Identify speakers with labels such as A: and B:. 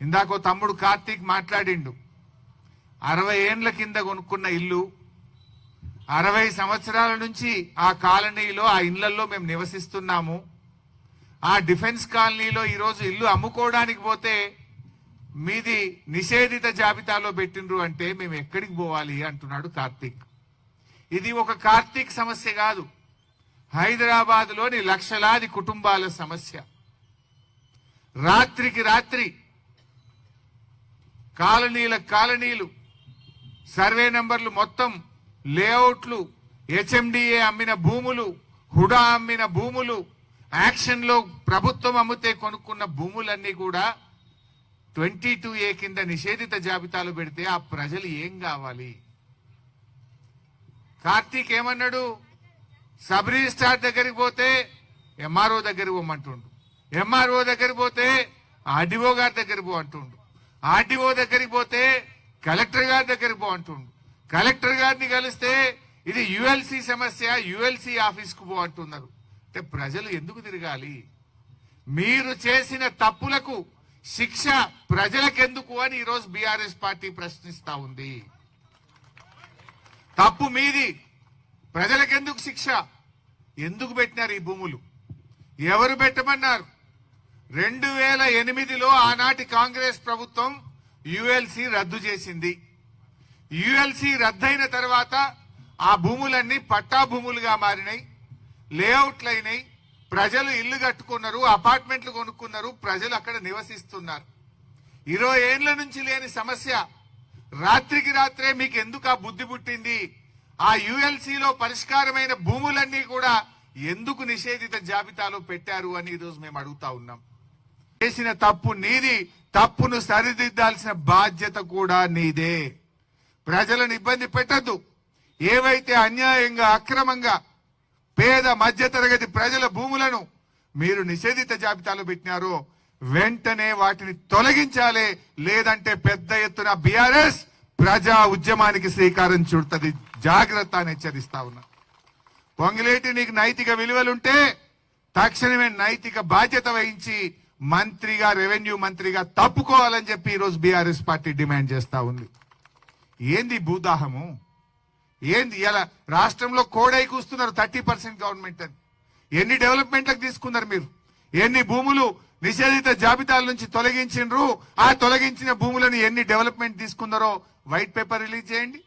A: ఇందాకో తమ్ముడు కార్తీక్ మాట్లాడిండు. 60 ఏండ్ల కింద కొనుక్కున్న ఇల్లు, 60 సంవత్సరాల నుంచి ఆ కాలనీలో ఆ ఇళ్లలో మేము నివసిస్తున్నాము. ఆ డిఫెన్స్ కాలనీలో ఈరోజు ఇల్లు అమ్ముకోవడానికి పోతే మీది నిషేధిత జాబితాలో పెట్టిండ్రు అంటే మేము ఎక్కడికి పోవాలి అంటున్నాడు కార్తీక్. ఇది ఒక కార్తీక్ సమస్య కాదు, హైదరాబాద్ లోని లక్షలాది కుటుంబాల సమస్య. రాత్రికి రాత్రి కాలనీలు సర్వే నంబర్లు మొత్తం లేఅవుట్లు, హెచ్ఎండిఏ అమ్మిన భూములు, హుడా అమ్మిన భూములు, యాక్షన్ లో ప్రభుత్వం అమ్మితే కొనుక్కున్న భూములన్నీ కూడా 22A కింద నిషేధిత జాబితాలు పెడితే ఆ ప్రజలు ఏం కావాలి? కార్తీక్ ఏమన్నాడు? సబ్ రిజిస్ట్రార్ దగ్గరికి పోతే ఎంఆర్ఓ దగ్గరికి పోమంటుండు, ఎంఆర్ఓ దగ్గరికి పోతే ఆర్డీఓ గారి దగ్గరికి పో అంటుండు, ఆర్డీఓ దగ్గరికి పోతే కలెక్టర్ గారి దగ్గరికి పో అంటుండు, కలెక్టర్ గారిని కలిస్తే ఇది యుఎల్సి సమస్య, యుఎల్సి ఆఫీస్ కు పో అంటున్నారు. అంటే ప్రజలు ఎందుకు తిరగాలి? మీరు చేసిన తప్పులకు శిక్ష ప్రజలకెందుకు అని ఈరోజు బీఆర్ఎస్ పార్టీ ప్రశ్నిస్తా ఉంది. తప్పు మీది, ప్రజలకెందుకు శిక్ష? ఎందుకు పెట్టినారు ఈ భూములు? ఎవరు పెట్టమన్నారు? 2008లో ఆనాటి కాంగ్రెస్ ప్రభుత్వం యుఎల్సి రద్దు చేసింది. యుఎల్సి రద్దయిన తర్వాత ఆ భూములన్నీ పట్టా భూములుగా మారినాయి, లేఅవుట్లు అయినాయి, ప్రజలు ఇల్లు కట్టుకున్నారు, అపార్ట్మెంట్లు కొనుక్కున్నారు, ప్రజలు అక్కడ నివసిస్తున్నారు. 20 ఏండ్ల నుంచి లేని సమస్య రాత్రికి రాత్రే మీకు ఎందుకు ఆ బుద్ధి పుట్టింది? ఆ యుఎల్సిలో పరిష్కారమైన భూములన్నీ కూడా ఎందుకు నిషేధిత జాబితాలో పెట్టారు అని ఈరోజు మేము అడుగుతా ఉన్నాం. చేసిన తప్పు నీది, తప్పును సరిదిద్దాల్సిన బాధ్యత కూడా నీదే. ప్రజలను ఇబ్బంది పెట్టద్దు. ఏవైతే అన్యాయంగా అక్రమంగా పేద మధ్యతరగతి ప్రజల భూములను మీరు నిషేధిత జాబితాలో పెట్టినారో వెంటనే వాటిని తొలగించాలి, లేదంటే పెద్ద ఎత్తున బీఆర్ఎస్ ప్రజా ఉద్యమానికి శ్రీకారం చుడుతుంది. జాగ్రత్త అని హెచ్చరిస్తా ఉన్నా. పొంగిలేటి నీకు నైతిక విలువలుంటే తక్షణమే నైతిక బాధ్యత వహించి మంత్రిగా, రెవెన్యూ మంత్రిగా తప్పుకోవాలని చెప్పి ఈరోజు బీఆర్ఎస్ పార్టీ డిమాండ్ చేస్తా ఉంది. ఏంది భూదాహము? ఏంది ఇలా రాష్ట్రంలో కోడై కూస్తున్నారు 30% గవర్నమెంట్ అని? ఎన్ని డెవలప్మెంట్లకు తీసుకున్నారు మీరు? ఎన్ని భూములు నిషేధిత జాబితాల నుంచి తొలగించిండ్రు? ఆ తొలగించిన భూములను ఎన్ని డెవలప్మెంట్ తీసుకున్నారో వైట్ పేపర్ రిలీజ్ చేయండి.